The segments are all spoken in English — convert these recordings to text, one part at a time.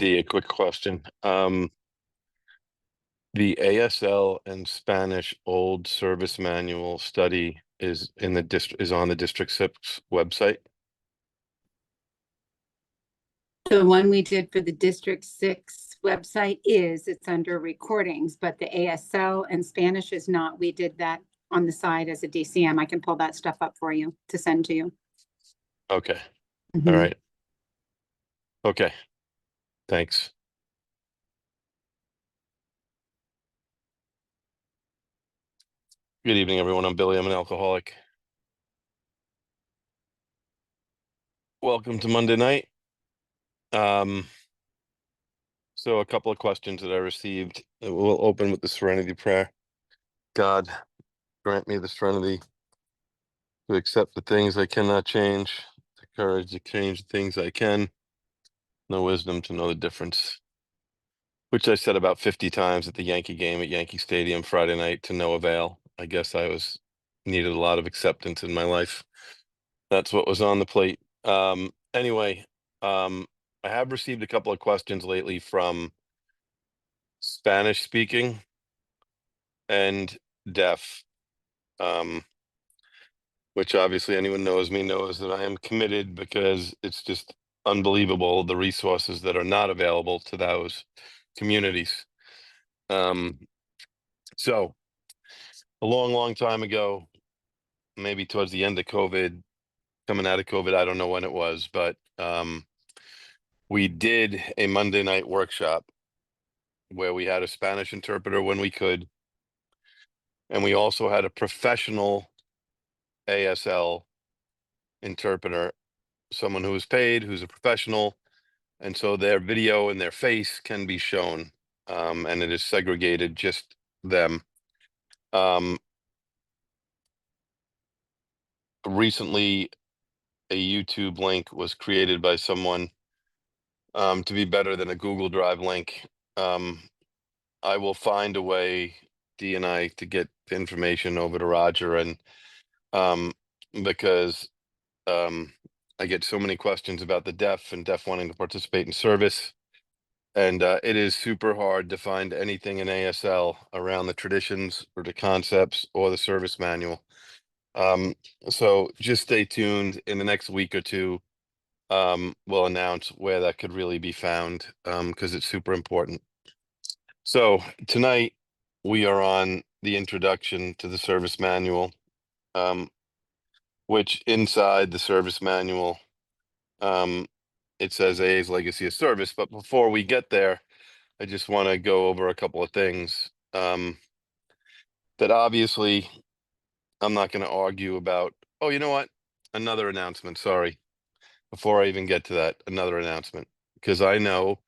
A quick question. The ASL and Spanish Old Service Manual study is in the is on the District 6 website. The one we did for the District 6 website it's under recordings, but the ASL and Spanish is not. We did that on the side as a DCM. I can pull that stuff up for you to send to you. Okay. All right. Okay. Thanks. Good evening, everyone. I'm Billy. I'm an alcoholic. Welcome to Monday night. So a couple of questions that I received. We'll open with the serenity prayer. God, grant me the serenity to accept the things I cannot change, the courage to change the things I can, the wisdom to know the difference. Which I said about 50 times at the Yankee game at Yankee Stadium Friday night to no avail. I guess I needed a lot of acceptance in my life. That's what was on the plate. Anyway, I have received a couple of questions lately from Spanish speaking and deaf, which obviously anyone knows me knows that I am committed, because it's just unbelievable the resources that are not available to those communities. So a long time ago, maybe towards the end of COVID, coming out of COVID, I don't know when it was, but we did a Monday night workshop where we had a Spanish interpreter when we could, and we also had a professional ASL interpreter, someone who is paid, who's a professional, and so their video and their face can be shown, and it is segregated, just them. Recently, a YouTube link was created by someone to be better than a Google Drive link. I will find a way, Dee and I, to get the information over to Roger, and because I get so many questions about the deaf and deaf wanting to participate in service, and it is super hard to find anything in ASL around the traditions or the concepts or the service manual. So just stay tuned. In the next week or two, we'll announce where that could really be found, because it's super important. So tonight we are on the introduction to the service manual, which inside the service manual, it says AA's legacy of service. But before we get there, I just want to go over a couple of things that obviously I'm not going to argue about. Oh, you know what? Another announcement. Sorry. Before I even get to that, another announcement, because I know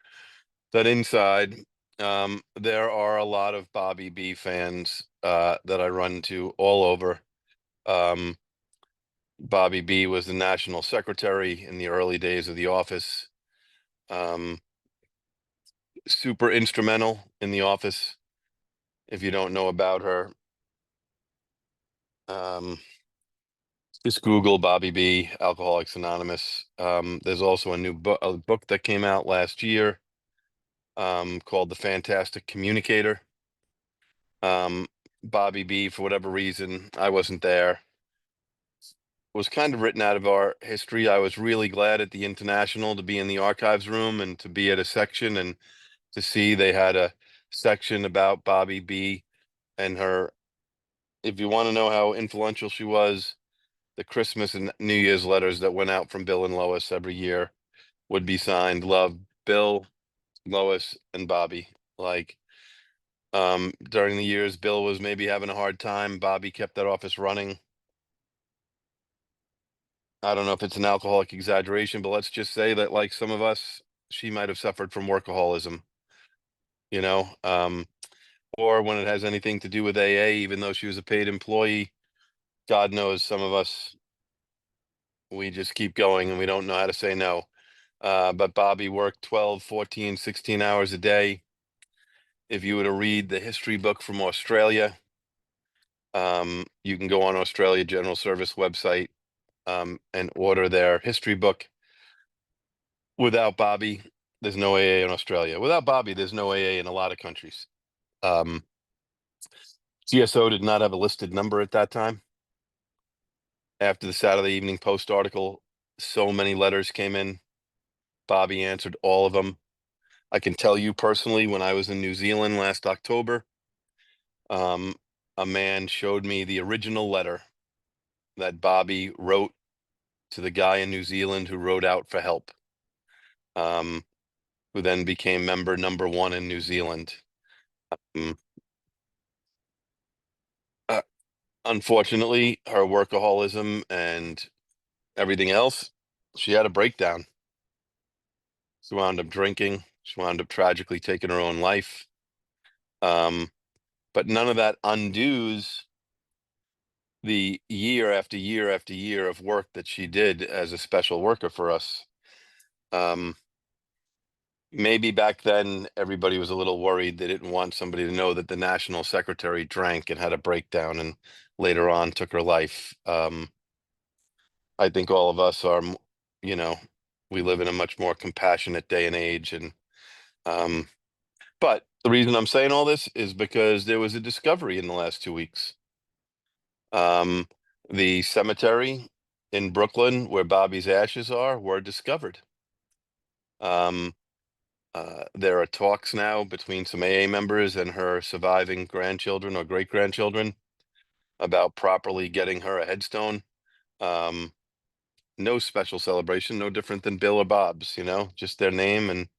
that inside there are a lot of Bobbie B fans that I run into all over. Bobbie B was the national secretary in the early days of the office. Super instrumental in the office. If you don't know about her, just Google Bobbie B, Alcoholics Anonymous. There's also a book that came out last year called The Fantastic Communicator. Bobbie B, for whatever reason, I wasn't there, was kind of written out of our history. I was really glad at the International to be in the archives room and to be at a section and to see they had a section about Bobbie B and her. If you want to know how influential she was, the Christmas and New Year's letters that went out from Bill and Lois every year would be signed "Love, Bill, Lois, and Bobbie." Like, during the years Bill was maybe having a hard time, Bobbie kept that office running. I don't know if it's an alcoholic exaggeration, but let's just say that, like some of us, she might have suffered from workaholism, you know, or when it has anything to do with AA, even though she was a paid employee, God knows some of us, we just keep going and we don't know how to say no. But Bobbie worked 12, 14, 16 hours a day. If you were to read the history book from Australia, you can go on Australia General Service website and order their history book. Without Bobbie, there's no AA in Australia. Without Bobbie, there's no AA in a lot of countries. GSO did not have a listed number at that time. After the Saturday Evening Post article, so many letters came in. Bobbie answered all of them. I can tell you personally, when I was in New Zealand last October, a man showed me the original letter that Bobbie wrote to the guy in New Zealand who wrote out for help, who then became member number 1 in New Zealand. Um, Unfortunately, her workaholism and everything else, she had a breakdown. She wound up drinking. She wound up tragically taking her own life. But none of that undoes the year after year after year of work that she did as a special worker for us. Maybe back then everybody was a little worried. They didn't want somebody to know that the national secretary drank and had a breakdown and later on took her life. I think all of us are, you know, we live in a much more compassionate day and age. And, but the reason I'm saying all this is because there was a discovery in the last 2 weeks. The cemetery in Brooklyn where Bobbie's ashes are were discovered. There are talks now between some AA members and her surviving grandchildren or great grandchildren about properly getting her a headstone. No special celebration, no different than Bill or Bob's, just their name and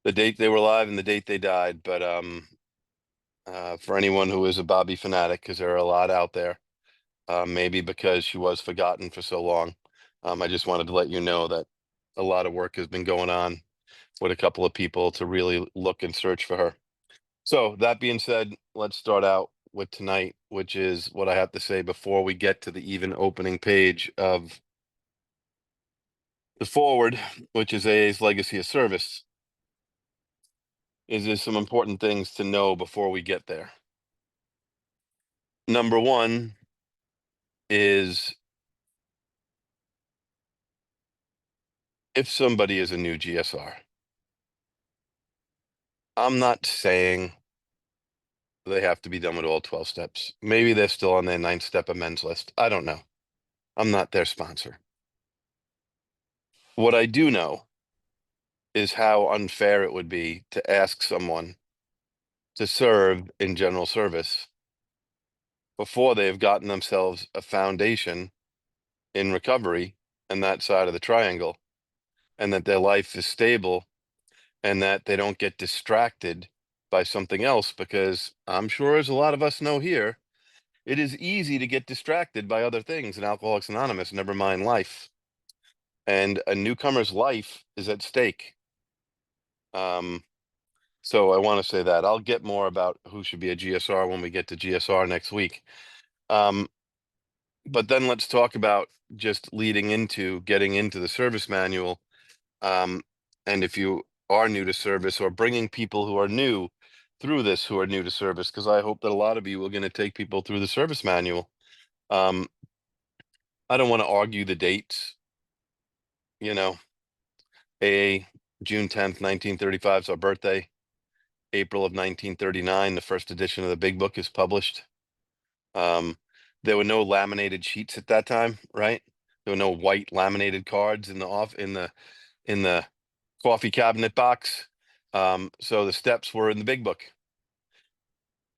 the date they were alive and the date they died. But for anyone who is a Bobbie fanatic, because there are a lot out there, maybe because she was forgotten for so long, I just wanted to let you know that a lot of work has been going on with a couple of people to really look and search for her. So that being said, let's start out with tonight, which is what I have to say before we get to the even opening page of the forward, which is AA's legacy of service. There's some important things to know before we get there. Number one is if somebody is a new GSR, I'm not saying they have to be done with all 12 steps. Maybe they're still on their 9th step amends list. I don't know. I'm not their sponsor. What I do know is how unfair it would be to ask someone to serve in general service before they have gotten themselves a foundation in recovery and that side of the triangle, and that their life is stable and that they don't get distracted by something else, because I'm sure, as a lot of us know here, it is easy to get distracted by other things in Alcoholics Anonymous, never mind life. And a newcomer's life is at stake. So I want to say that. I'll get more about who should be a GSR when we get to GSR next week. But then let's talk about just leading into getting into the service manual. And if you are new to service, or bringing people who are new through this, who are new to service, because I hope that a lot of you are going to take people through the service manual. I don't want to argue the dates. June 10th, 1935 is our birthday. April of 1939, the first edition of the Big Book is published. There were no laminated sheets at that time, right? There were no white laminated cards in the coffee cabinet box. So the steps were in the Big Book.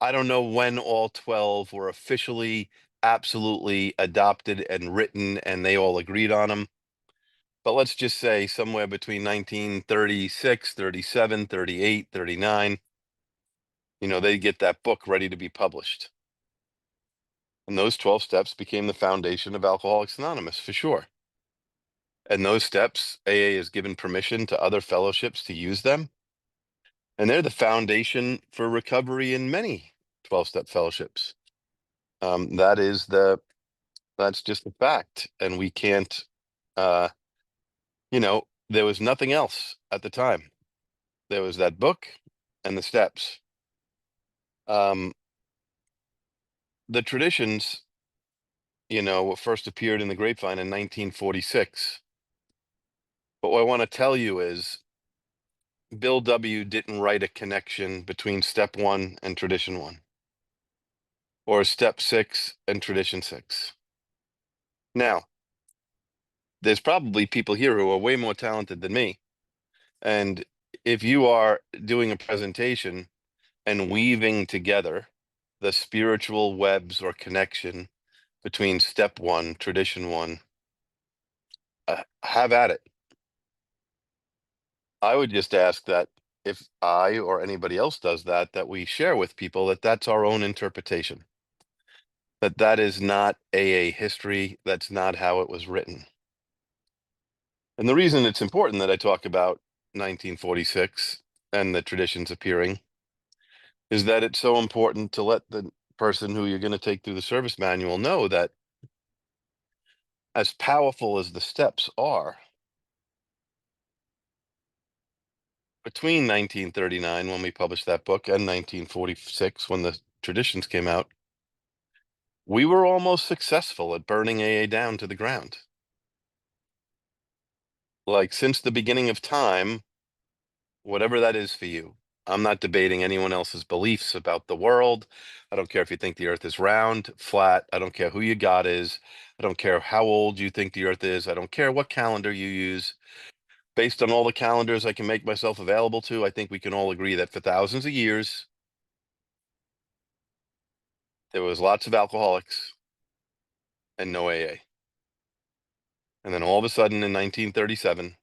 I don't know when all 12 were officially, absolutely adopted and written, and they all agreed on them. But let's just say somewhere between 1936, 37, 38, 39, they get that book ready to be published. And those 12 steps became the foundation of Alcoholics Anonymous, for sure. And those steps, AA has given permission to other fellowships to use them. And they're the foundation for recovery in many 12-step fellowships. That's just a fact. And we can't, there was nothing else at the time. There was that book and the steps. The traditions, first appeared in the grapevine in 1946. But what I want to tell you is Bill W. didn't write a connection between step 1 and tradition 1, or step 6 and tradition 6. Now, there's probably people here who are way more talented than me. And if you are doing a presentation and weaving together the spiritual webs or connection between step 1, tradition 1, have at it. I would just ask that if I or anybody else does that, that we share with people that that's our own interpretation, that that is not AA history, that's not how it was written. And the reason it's important that I talk about 1946 and the traditions appearing is that it's so important to let the person who you're going to take through the service manual know that as powerful as the steps are, between 1939, when we published that book, and 1946, when the traditions came out, we were almost successful at burning AA down to the ground. Like, since the beginning of time, whatever that is for you, I'm not debating anyone else's beliefs about the world. I don't care if you think the earth is round, flat. I don't care who your God is. I don't care how old you think the earth is. I don't care what calendar you use. Based on all the calendars I can make myself available to, I think we can all agree that for thousands of years, there was lots of alcoholics and no AA. And then all of a sudden in 1937,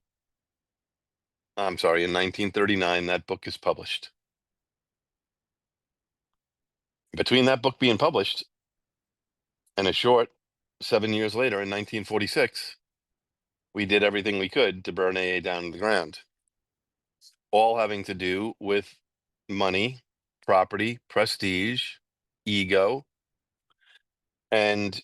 I'm sorry, in 1939, that book is published. Between that book being published and a short 7 years later in 1946, we did everything we could to burn AA down to the ground, all having to do with money, property, prestige, ego. And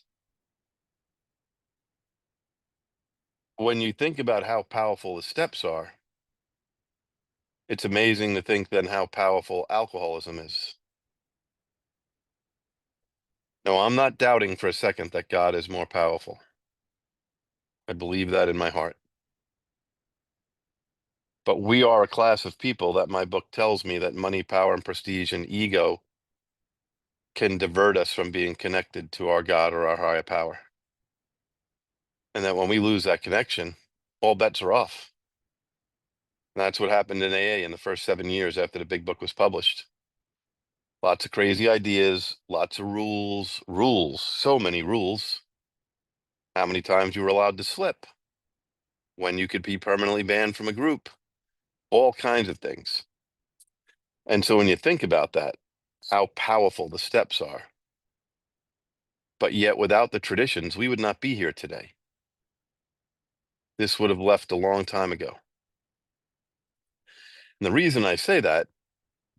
when you think about how powerful the steps are, it's amazing to think then how powerful alcoholism is. No, I'm not doubting for a second that God is more powerful. I believe that in my heart. But we are a class of people that my book tells me that money, power, and prestige and ego can divert us from being connected to our God or our higher power. And that when we lose that connection, all bets are off. And that's what happened in AA in the first 7 years after the big book was published. Lots of crazy ideas, lots of rules, so many rules. How many times you were allowed to slip, when you could be permanently banned from a group, all kinds of things. And so when you think about that, how powerful the steps are, but yet without the traditions, we would not be here today. This would have left a long time ago. And the reason I say that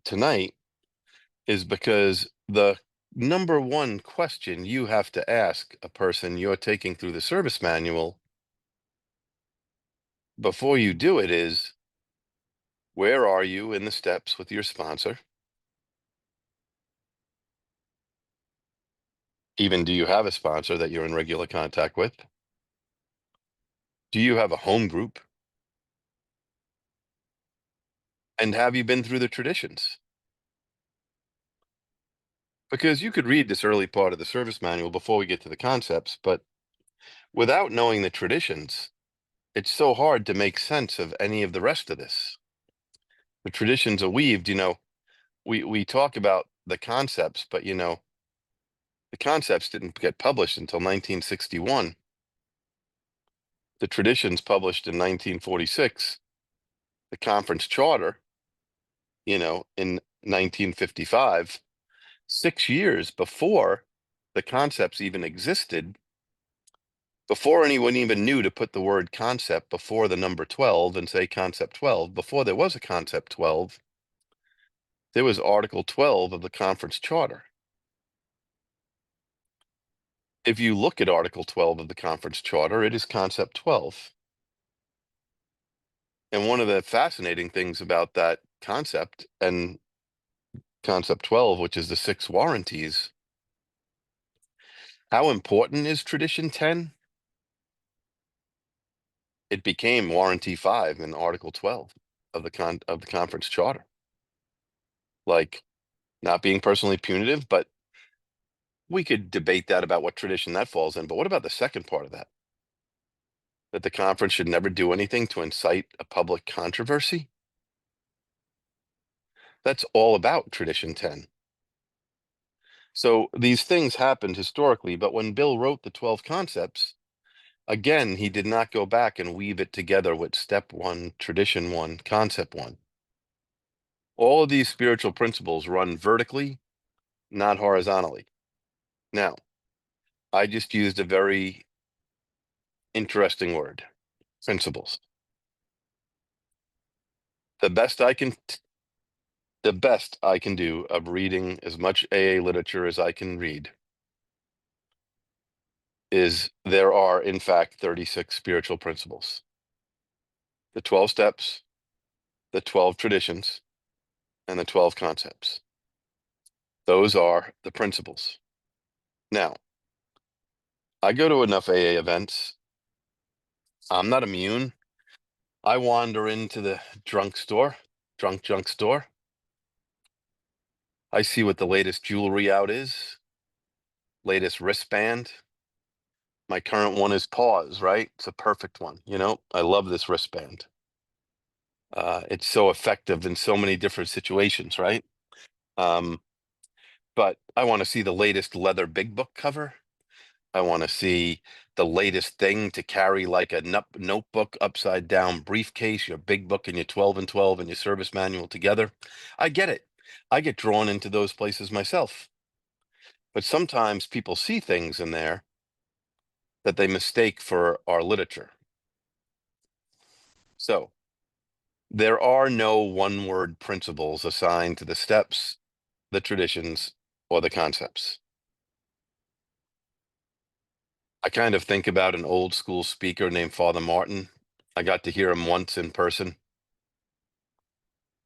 tonight is because the number one question you have to ask a person you're taking through the service manual before you do it is, where are you in the steps with your sponsor? Even do you have a sponsor that you're in regular contact with? Do you have a home group? And have you been through the traditions? Because you could read this early part of the service manual before we get to the concepts, but without knowing the traditions, it's so hard to make sense of any of the rest of this. The traditions are weaved, we talk about the concepts, but the concepts didn't get published until 1961. The traditions published in 1946, the conference charter, in 1955, 6 years before the concepts even existed, before anyone even knew to put the word concept before the number 12 and say concept 12, before there was a concept 12, there was Article 12 of the conference charter. If you look at Article 12 of the conference charter, it is concept 12. And one of the fascinating things about that concept and concept 12, which is the 6 warranties, how important is tradition 10? It became warranty 5 in Article 12. of the conference charter. Like, not being personally punitive, but we could debate that about what tradition that falls in. But what about the second part of that? That the conference should never do anything to incite a public controversy? That's all about tradition 10. So these things happened historically, but when Bill wrote the 12 concepts, again, he did not go back and weave it together with step 1, tradition 1, concept 1. All of these spiritual principles run vertically, not horizontally. Now, I just used a very interesting word, principles. The best I can do of reading as much AA literature as I can read is there are, in fact, 36 spiritual principles. The 12 steps, the 12 traditions, and the 12 concepts. Those are the principles. Now, I go to enough AA events. I'm not immune. I wander into the drunk junk store. I see what the latest jewelry out is, latest wristband. My current one is Pause, right? It's a perfect one. I love this wristband. It's so effective in so many different situations, right? But I want to see the latest leather big book cover. I want to see the latest thing to carry, like a notebook upside down briefcase, your big book and your 12 and 12 and your service manual together. I get it. I get drawn into those places myself. But sometimes people see things in there that they mistake for our literature. So there are no one-word principles assigned to the steps, the traditions, or the concepts. I kind of think about an old school speaker named Father Martin. I got to hear him once in person.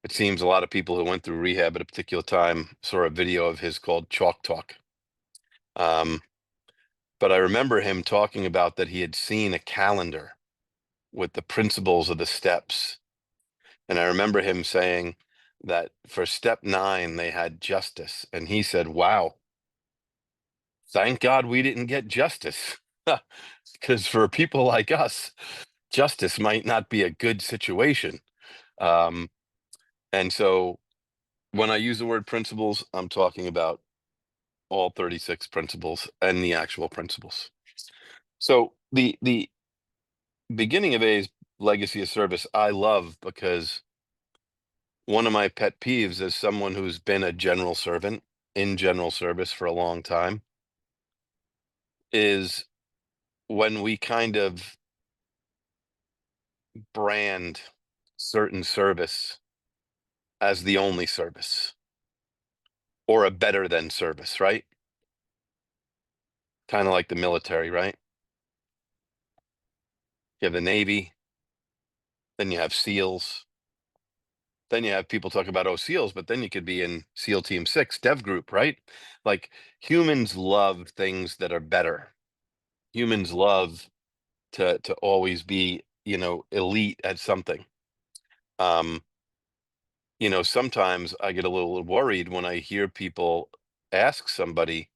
It seems a lot of people who went through rehab at a particular time saw a video of his called Chalk Talk. But I remember him talking about that he had seen a calendar with the principles of the steps. And I remember him saying that for step 9, they had justice. And he said, wow, thank God we didn't get justice. Because for people like us, justice might not be a good situation. And so when I use the word principles, I'm talking about all 36 principles and the actual principles. So the beginning of A's legacy of service, I love, because one of my pet peeves as someone who's been a general servant in general service for a long time is when we kind of brand certain service as the only service or a better than service, right? Kind of like the military, right? You have the Navy, then you have SEALs, then you have people talk about, oh, SEALs, but then you could be in SEAL Team 6, Dev Group, right? Like, humans love things that are better. Humans love to always be, elite at something. Sometimes I get a little worried when I hear people ask somebody,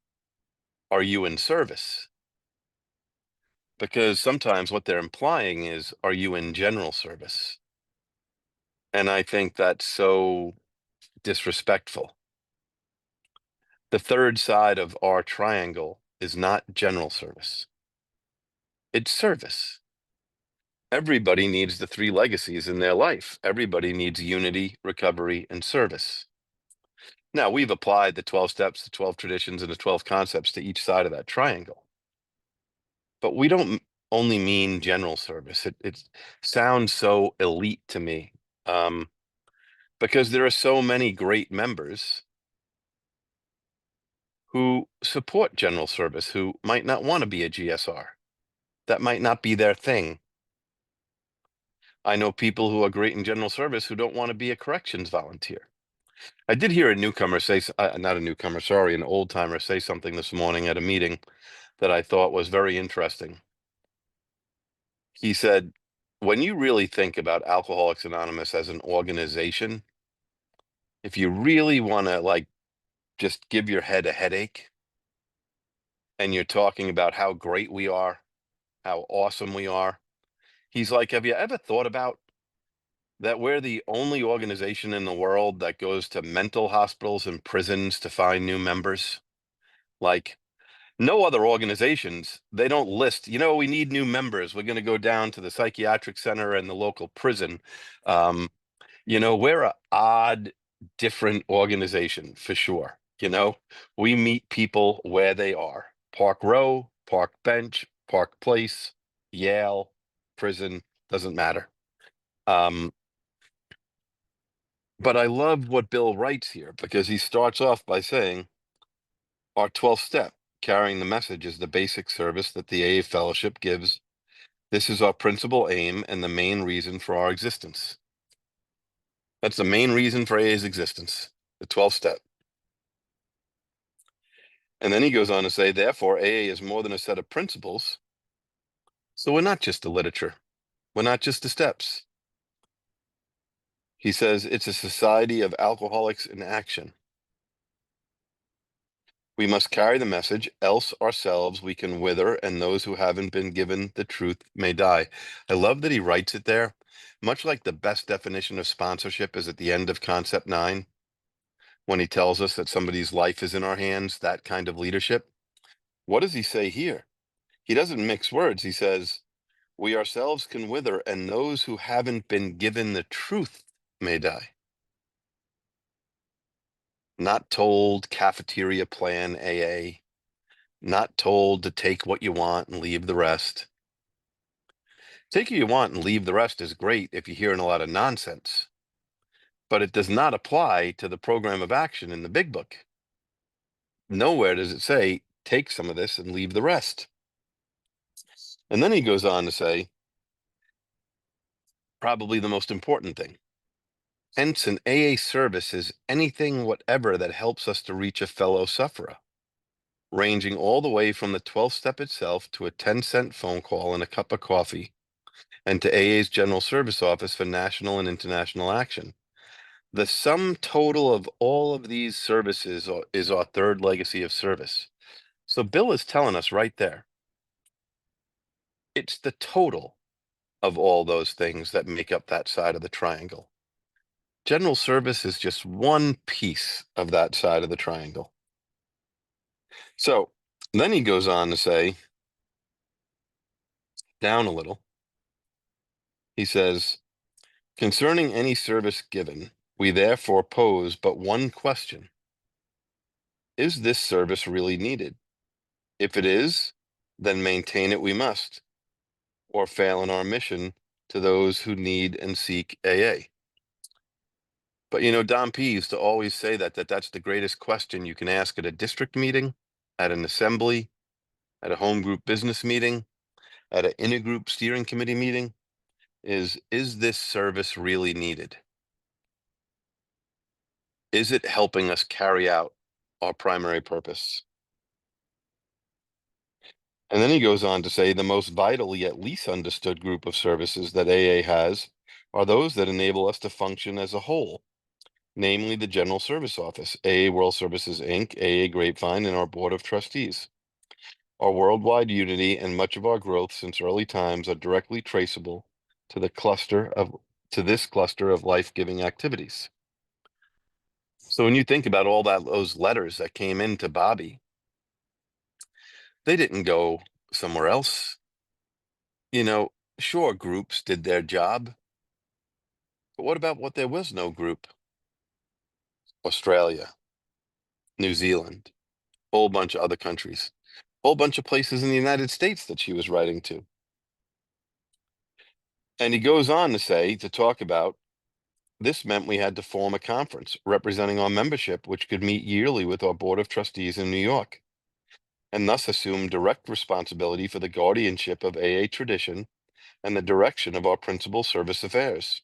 are you in service? Because sometimes what they're implying is, are you in general service? And I think that's so disrespectful. The third side of our triangle is not general service. It's service. Everybody needs the 3 legacies in their life. Everybody needs unity, recovery, and service. Now, we've applied the 12 steps, the 12 traditions, and the 12 concepts to each side of that triangle. But we don't only mean general service. It sounds so elite to me, because there are so many great members who support general service who might not want to be a GSR. That might not be their thing. I know people who are great in general service who don't want to be a corrections volunteer. I did hear a newcomer say, not a newcomer, sorry, an old timer say something this morning at a meeting that I thought was very interesting. He said, when you really think about Alcoholics Anonymous as an organization, if you really want to like just give your head a headache and you're talking about how great we are, how awesome we are, he's like, have you ever thought about that we're the only organization in the world that goes to mental hospitals and prisons to find new members? Like, no other organizations, they don't list, we need new members. We're going to go down to the psychiatric center and the local prison. Um, we're a odd, different organization for sure. We meet people where they are. Park Row, Park Bench, Park Place, Yale, prison, doesn't matter. But I love what Bill writes here because he starts off by saying, our 12th step, carrying the message, is the basic service that the AA fellowship gives. This is our principal aim and the main reason for our existence. That's the main reason for AA's existence, the 12th step. And then he goes on to say, therefore, AA is more than a set of principles. So we're not just the literature. We're not just the steps. He says it's a society of alcoholics in action. We must carry the message, else ourselves we can wither, and those who haven't been given the truth may die. I love that he writes it there, much like the best definition of sponsorship is at the end of Concept 9, when he tells us that somebody's life is in our hands, that kind of leadership. What does he say here? He doesn't mix words. He says, we ourselves can wither, and those who haven't been given the truth may die. Not told cafeteria plan AA, not told to take what you want and leave the rest. Take what you want and leave the rest is great if you're hearing a lot of nonsense, but it does not apply to the program of action in the big book. Nowhere does it say, take some of this and leave the rest. And then he goes on to say, probably the most important thing. Hence, an AA service is anything whatever that helps us to reach a fellow sufferer, ranging all the way from the 12th step itself to a 10-cent phone call and a cup of coffee, and to AA's General Service Office for national and international action. The sum total of all of these services is our third legacy of service. So Bill is telling us right there, it's the total of all those things that make up that side of the triangle. General service is just one piece of that side of the triangle. So then he goes on to say, down a little, he says, concerning any service given, we therefore pose but one question. Is this service really needed? If it is, then maintain it we must, or fail in our mission to those who need and seek AA. But Don P used to always say that's the greatest question you can ask at a district meeting, at an assembly, at a home group business meeting, at an intergroup steering committee meeting, is this service really needed? Is it helping us carry out our primary purpose? And then he goes on to say the most vital yet least understood group of services that AA has are those that enable us to function as a whole, namely the General Service Office, AA World Services, Inc., AA Grapevine, and our Board of Trustees. Our worldwide unity and much of our growth since early times are directly traceable to this cluster of life-giving activities. So when you think about all those letters that came into Bobbie, they didn't go somewhere else. Sure, groups did their job, but what about what there was no group? Australia, New Zealand, whole bunch of other countries, whole bunch of places in the United States that she was writing to. And he goes on to talk about, this meant we had to form a conference representing our membership, which could meet yearly with our Board of Trustees in New York, and thus assume direct responsibility for the guardianship of AA tradition and the direction of our principal service affairs.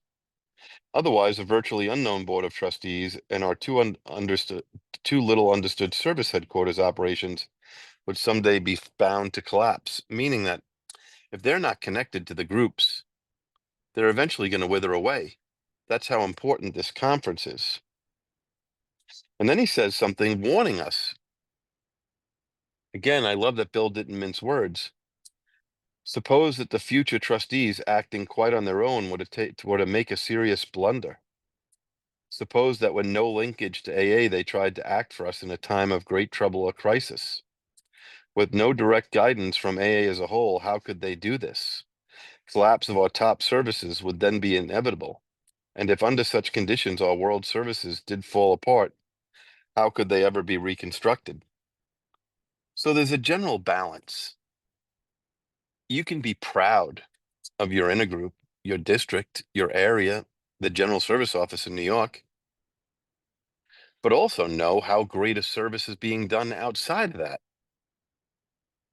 Otherwise, a virtually unknown Board of Trustees and our too little understood service headquarters operations would someday be bound to collapse, meaning that if they're not connected to the groups, they're eventually going to wither away. That's how important this conference is. And then he says something warning us. Again, I love that Bill didn't mince words. Suppose that the future trustees, acting quite on their own, were to make a serious blunder. Suppose that with no linkage to AA, they tried to act for us in a time of great trouble or crisis. With no direct guidance from AA as a whole, how could they do this? Collapse of our top services would then be inevitable. And if under such conditions our world services did fall apart, how could they ever be reconstructed? So there's a general balance. You can be proud of your intergroup, your district, your area, the General Service Office in New York, but also know how great a service is being done outside of that.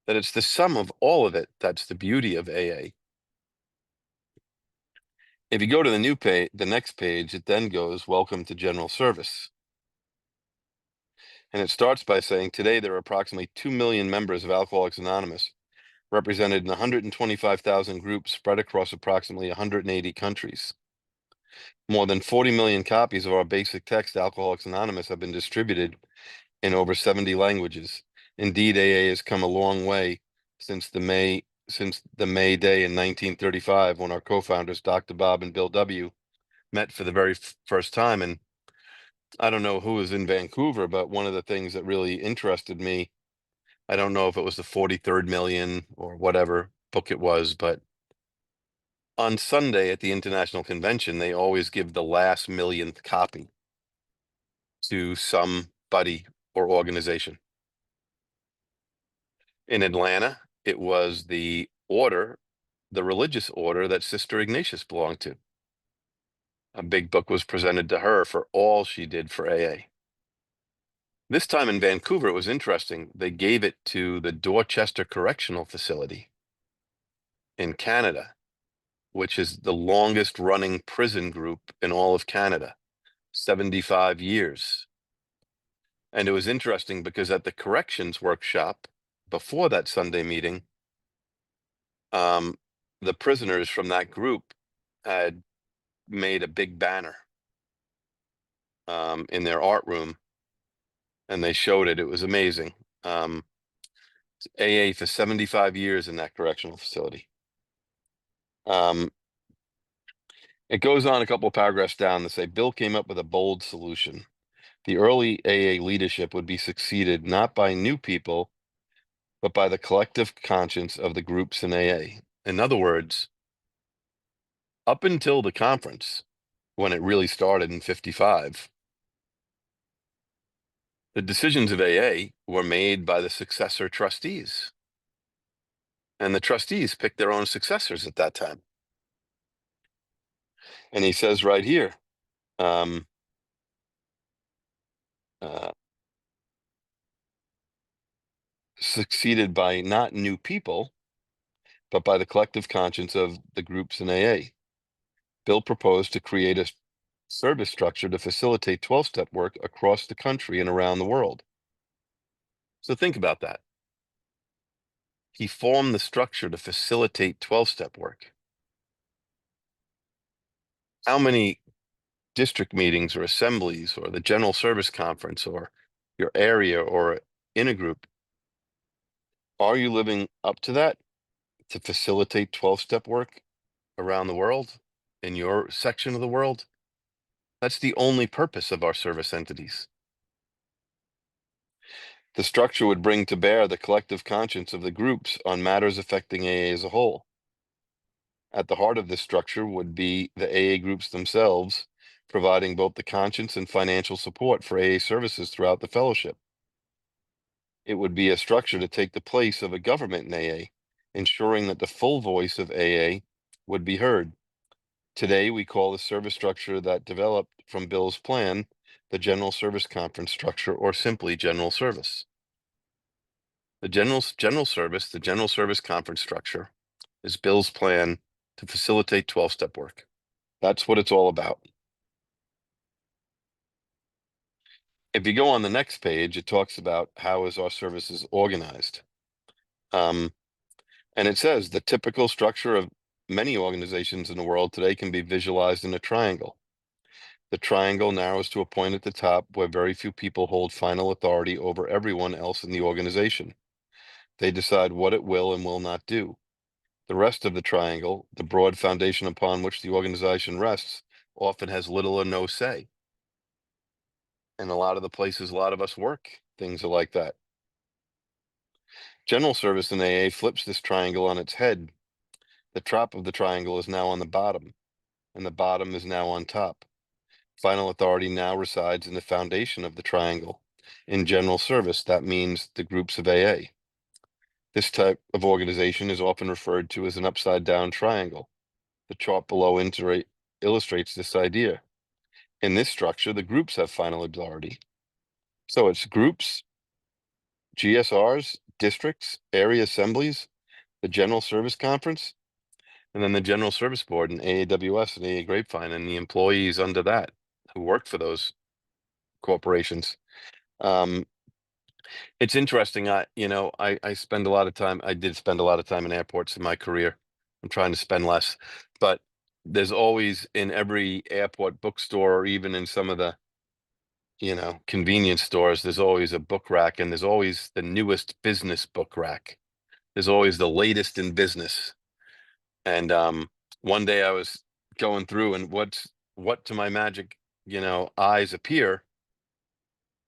That it's the sum of all of it that's the beauty of AA. If you go to the next page, it then goes, Welcome to General Service. And it starts by saying, today there are approximately 2 million members of Alcoholics Anonymous, represented in 125,000 groups spread across approximately 180 countries. More than 40 million copies of our basic text, Alcoholics Anonymous, have been distributed in over 70 languages. Indeed, AA has come a long way since the May Day in 1935, when our co-founders, Dr. Bob and Bill W., met for the very first time. And I don't know who was in Vancouver, but one of the things that really interested me, I don't know if it was the 43rd million or whatever book it was, but on Sunday at the International Convention, they always give the last millionth copy to somebody or organization. In Atlanta, it was the religious order that Sister Ignatius belonged to. A big book was presented to her for all she did for AA. This time in Vancouver, it was interesting. They gave it to the Dorchester Correctional Facility in Canada, which is the longest running prison group in all of Canada, 75 years. And it was interesting because at the corrections workshop before that Sunday meeting, the prisoners from that group had made a big banner in their art room, and they showed it. It was amazing. AA for 75 years in that correctional facility. It goes on a couple of paragraphs down to say, Bill came up with a bold solution. The early AA leadership would be succeeded not by new people, but by the collective conscience of the groups in AA. In other words, up until the conference, when it really started in 55, the decisions of AA were made by the successor trustees. And the trustees picked their own successors at that time. And he says right here, succeeded by not new people, but by the collective conscience of the groups in AA. Bill proposed to create a service structure to facilitate 12-step work across the country and around the world. So think about that. He formed the structure to facilitate 12-step work. How many district meetings or assemblies or the General Service Conference or your area or intergroup, are you living up to that to facilitate 12-step work around the world in your section of the world? That's the only purpose of our service entities. The structure would bring to bear the collective conscience of the groups on matters affecting AA as a whole. At the heart of this structure would be the AA groups themselves, providing both the conscience and financial support for AA services throughout the fellowship. It would be a structure to take the place of a government in AA, ensuring that the full voice of AA would be heard. Today, we call the service structure that developed from Bill's plan the General Service Conference structure, or simply General Service. The General Service Conference structure is Bill's plan to facilitate 12-step work. That's what it's all about. If you go on the next page, it talks about how is our services organized. And it says the typical structure of many organizations in the world today can be visualized in a triangle. The triangle narrows to a point at the top where very few people hold final authority over everyone else in the organization. They decide what it will and will not do. The rest of the triangle, the broad foundation upon which the organization rests, often has little or no say. And a lot of the places a lot of us work, things are like that. General service in AA flips this triangle on its head. The top of the triangle is now on the bottom, and the bottom is now on top. Final authority now resides in the foundation of the triangle. In general service, that means the groups of AA. This type of organization is often referred to as an upside down triangle. The chart below illustrates this idea. In this structure, the groups have final authority. So it's groups, GSRs, districts, area assemblies, the General Service Conference, and then the General Service Board and AAWS and AA Grapevine and the employees under that who work for those corporations. It's interesting. I spend a lot of time. I did spend a lot of time in airports in my career. I'm trying to spend less, but there's always in every airport bookstore or even in some of the, convenience stores, there's always a book rack and there's always the newest business book rack. There's always the latest in business. And one day I was going through and what to my magic, eyes appear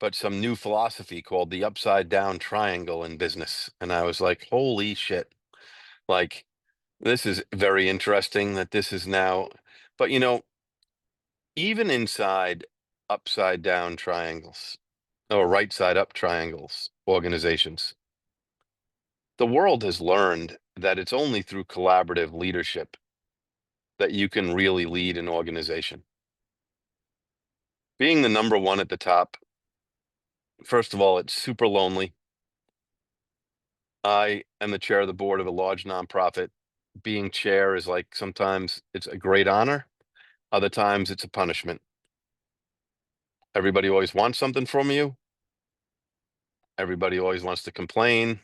but some new philosophy called the upside down triangle in business. And I was like, holy shit. Like, this is very interesting that this is now, but even inside upside down triangles or right side up triangles organizations, the world has learned that it's only through collaborative leadership that you can really lead an organization. Being the number one at the top, first of all, it's super lonely. I am the chair of the board of a large nonprofit. Being chair is like sometimes it's a great honor, other times it's a punishment. Everybody always wants something from you. Everybody always wants to complain.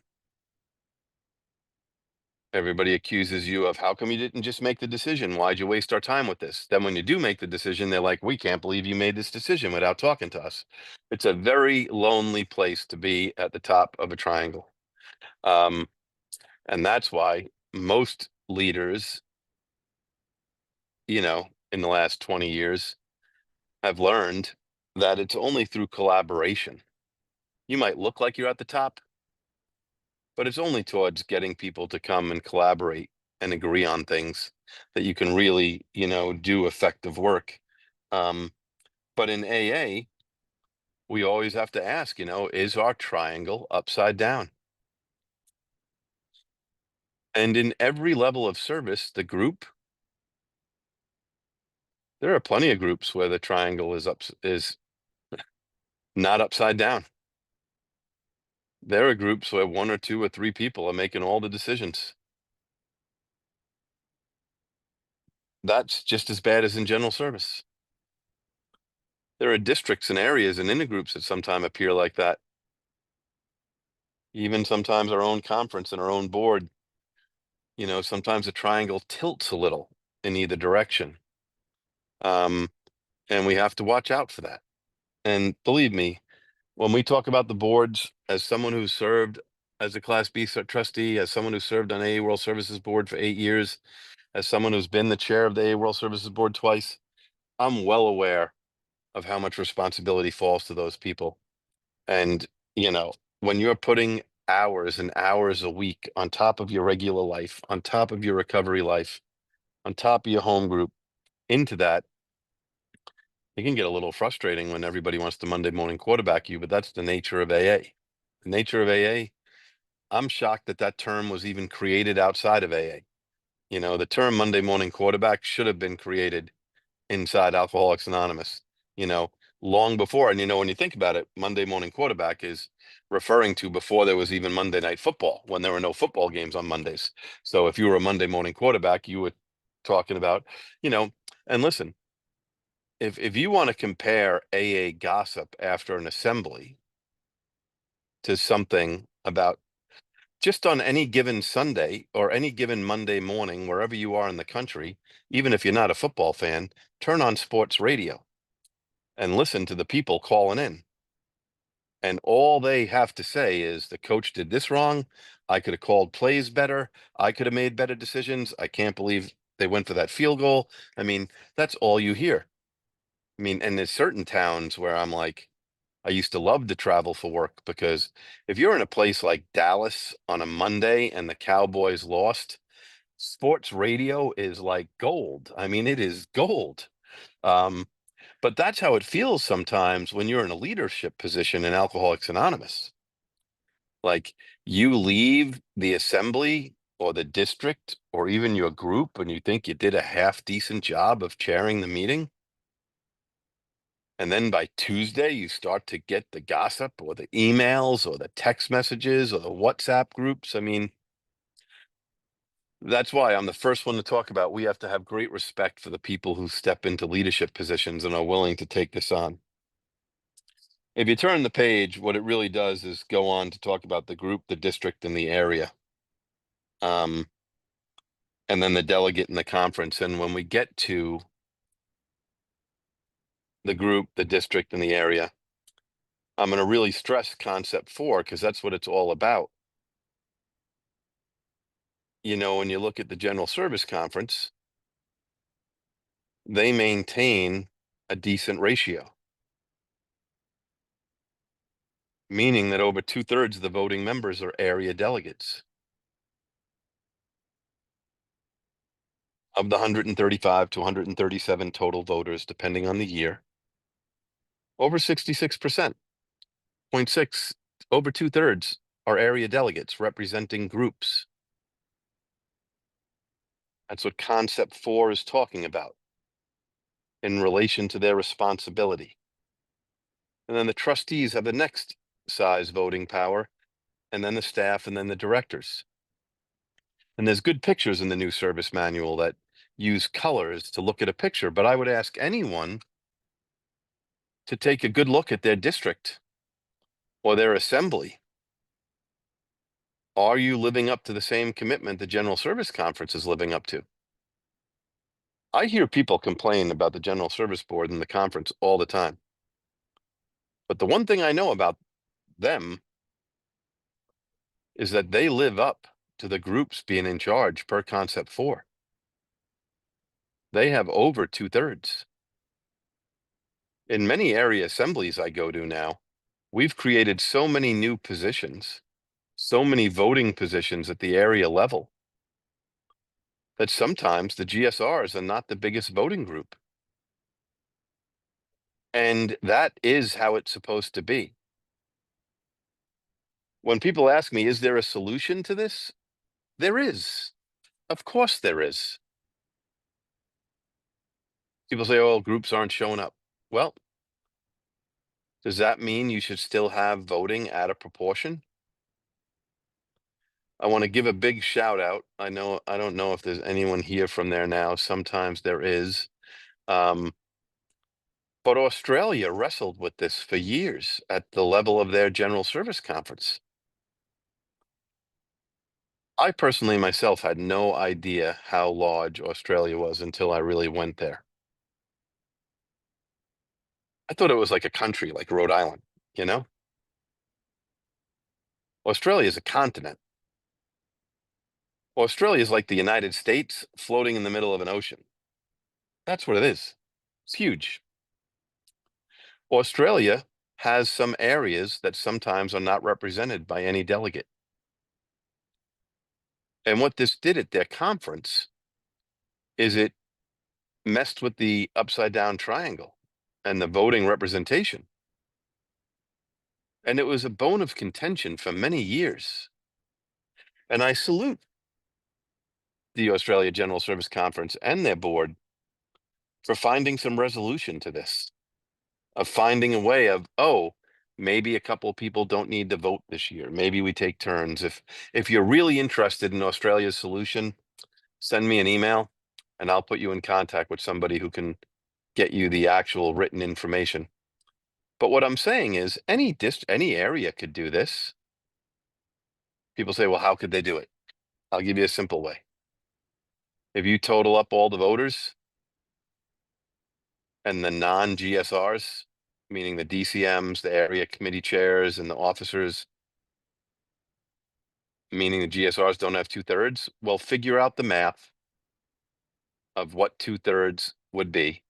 Everybody accuses you of how come you didn't just make the decision? Why'd you waste our time with this? Then when you do make the decision, they're like, we can't believe you made this decision without talking to us. It's a very lonely place to be at the top of a triangle. And that's why most leaders, in the last 20 years have learned that it's only through collaboration. You might look like you're at the top, but it's only towards getting people to come and collaborate and agree on things that you can really, do effective work. But in AA, we always have to ask, is our triangle upside down? And in every level of service, the group, there are plenty of groups where the triangle is not upside down. There are groups where one or two or three people are making all the decisions. That's just as bad as in general service. There are districts and areas and intergroups that sometimes appear like that. Even sometimes our own conference and our own board, sometimes the triangle tilts a little in either direction. And we have to watch out for that. And believe me, when we talk about the boards, as someone who served as a Class B trustee, as someone who served on AA World Services Board for 8 years, as someone who's been the chair of the AA World Services Board twice, I'm well aware of how much responsibility falls to those people. And, when you're putting hours and hours a week on top of your regular life, on top of your recovery life, on top of your home group into that, it can get a little frustrating when everybody wants to Monday morning quarterback you, but that's the nature of AA. The nature of AA, I'm shocked that that term was even created outside of AA. The term Monday morning quarterback should have been created inside Alcoholics Anonymous, you know, long before. And, when you think about it, Monday morning quarterback is referring to before there was even Monday Night Football, when there were no football games on Mondays. So if you were a Monday morning quarterback, you were talking about, and listen, if you want to compare AA gossip after an assembly to something about just on any given Sunday or any given Monday morning, wherever you are in the country, even if you're not a football fan, turn on sports radio and listen to the people calling in. And all they have to say is the coach did this wrong. I could have called plays better. I could have made better decisions. I can't believe they went for that field goal. I mean, that's all you hear. I mean, and there's certain towns where I'm like, I used to love to travel for work because if you're in a place like Dallas on a Monday and the Cowboys lost, sports radio is like gold. I mean, it is gold. Um, but that's how it feels sometimes when you're in a leadership position in Alcoholics Anonymous. Like you leave the assembly or the district or even your group and you think you did a half decent job of chairing the meeting. And then by Tuesday, you start to get the gossip or the emails or the text messages or the WhatsApp groups. I mean, that's why I'm the first one to talk about we have to have great respect for the people who step into leadership positions and are willing to take this on. If you turn the page, what it really does is go on to talk about the group, the district, and the area. And then the delegate and the conference. And when we get to the group, the district, and the area, I'm going to really stress concept 4 because that's what it's all about. You know, when you look at the General Service Conference, they maintain a decent ratio, meaning that over 2/3 of the voting members are area delegates. Of the 135 to 137 total voters, depending on the year, over 66%, 0.6, over 2/3 are area delegates representing groups. That's what concept 4 is talking about in relation to their responsibility. And then the trustees have the next size voting power, and then the staff, and then the directors. And there's good pictures in the new service manual that use colors to look at a picture, but I would ask anyone to take a good look at their district or their assembly. Are you living up to the same commitment the General Service Conference is living up to? I hear people complain about the General Service Board and the conference all the time. But the one thing I know about them is that they live up to the groups being in charge per concept 4. They have over 2/3. In many area assemblies I go to now, we've created so many new positions, so many voting positions at the area level, that sometimes the GSRs are not the biggest voting group. And that is how it's supposed to be. When people ask me, is there a solution to this? There is. Of course there is. People say, oh, groups aren't showing up. Well, does that mean you should still have voting at a proportion? I want to give a big shout out. I don't know if there's anyone here from there now. Sometimes there is. But Australia wrestled with this for years at the level of their General Service Conference. I personally myself had no idea how large Australia was until I really went there. I thought it was like a country like Rhode Island, you know? Australia is a continent. Australia is like the United States floating in the middle of an ocean. That's what it is. It's huge. Australia has some areas that sometimes are not represented by any delegate. And what this did at their conference is it messed with the upside down triangle and the voting representation. And it was a bone of contention for many years. And I salute the Australia General Service Conference and their board for finding some resolution to this, of finding a way of, oh, maybe a couple of people don't need to vote this year. Maybe we take turns. If you're really interested in Australia's solution, send me an email and I'll put you in contact with somebody who can get you the actual written information. But what I'm saying is any area could do this. People say, well, how could they do it? I'll give you a simple way. If you total up all the voters and the non-GSRs, meaning the DCMs, the area committee chairs, and the officers, meaning the GSRs don't have 2/3, well, figure out the math of what 2/3 would be.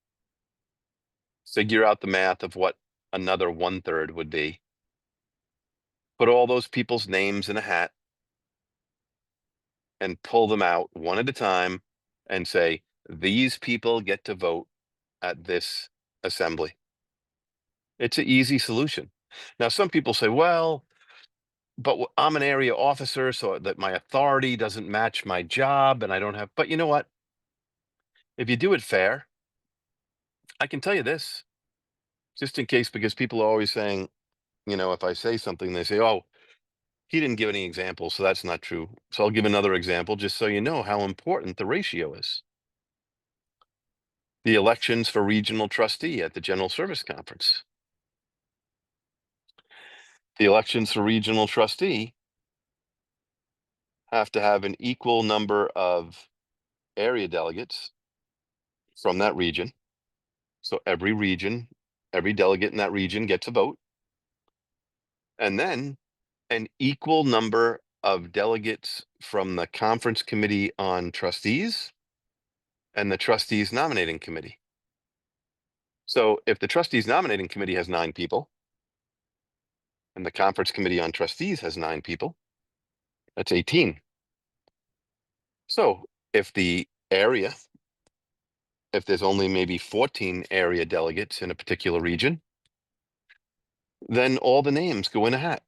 Figure out the math of what another 1/3 would be. Put all those people's names in a hat and pull them out one at a time and say, these people get to vote at this assembly. It's an easy solution. Now, some people say, well, but I'm an area officer, so that my authority doesn't match my job and I don't have, but you know what? If you do it fair, I can tell you this, just in case, because people are always saying, if I say something, they say, oh, he didn't give any examples, so that's not true. So I'll give another example just so you know how important the ratio is. The elections for regional trustee at the General Service Conference. The elections for regional trustee have to have an equal number of area delegates from that region. So every region, every delegate in that region gets a vote. And then an equal number of delegates from the Conference Committee on Trustees and the Trustees Nominating Committee. So if the Trustees Nominating Committee has 9 people and the Conference Committee on Trustees has 9 people, that's 18. So if there's only maybe 14 area delegates in a particular region, then all the names go in a hat.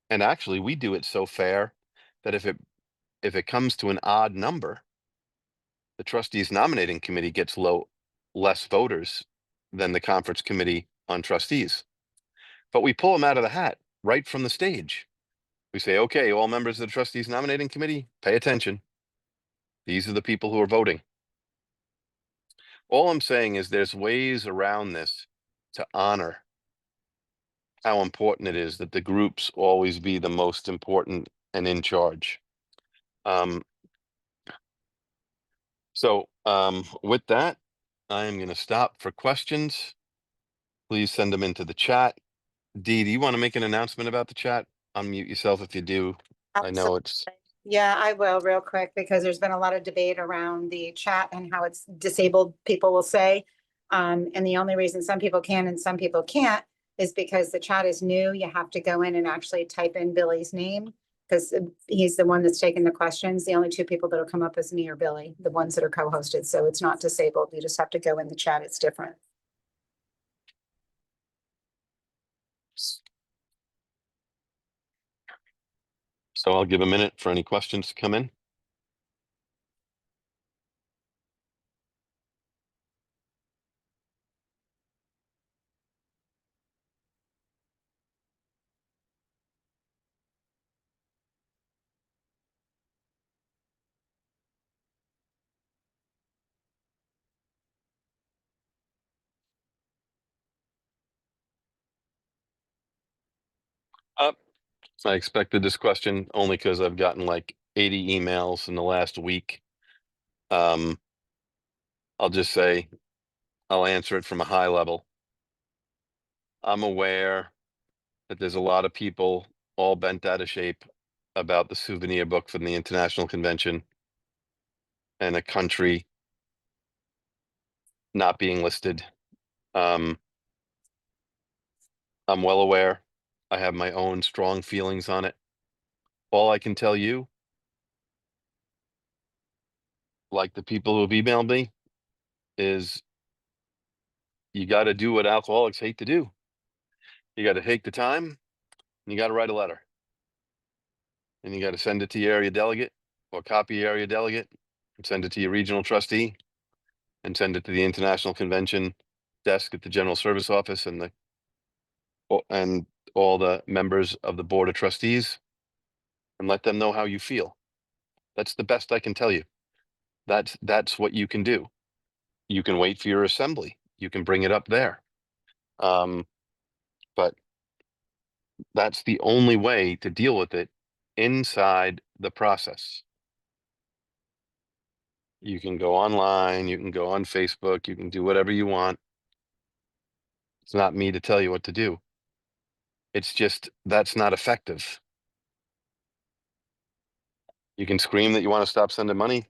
And actually, we do it so fair that if it comes to an odd number, the Trustees Nominating Committee gets less voters than the Conference Committee on Trustees. But we pull them out of the hat right from the stage. We say, okay, all members of the Trustees Nominating Committee, pay attention. These are the people who are voting. All I'm saying is there's ways around this to honor how important it is that the groups always be the most important and in charge. With that, I am going to stop for questions. Please send them into the chat. Dee, do you want to make an announcement about the chat? Unmute yourself if you do. I know it's. Yeah, I will real quick because there's been a lot of debate around the chat and how it's disabled, people will say. And the only reason some people can and some people can't is because the chat is new. You have to go in and actually type in Billy's name because he's the one that's taking the questions. The only 2 people that'll come up is me or Billy, the ones that are co-hosted. So it's not disabled. You just have to go in the chat. It's different. So I'll give a minute for any questions to come in. I expected this question only because I've gotten like 80 emails in the last week. I'll just say, I'll answer it from a high level. I'm aware that there's a lot of people all bent out of shape about the souvenir book from the International Convention and a country not being listed. I'm well aware. I have my own strong feelings on it. All I can tell you, like the people who have emailed me, is you got to do what alcoholics hate to do. You got to take the time and you got to write a letter. And you got to send it to your area delegate or copy your area delegate and send it to your regional trustee and send it to the International Convention desk at the General Service Office and all the members of the Board of Trustees and let them know how you feel. That's the best I can tell you. That's what you can do. You can wait for your assembly. You can bring it up there. But that's the only way to deal with it inside the process. You can go online, you can go on Facebook, you can do whatever you want. It's not me to tell you what to do. It's just that's not effective. You can scream that you want to stop sending money,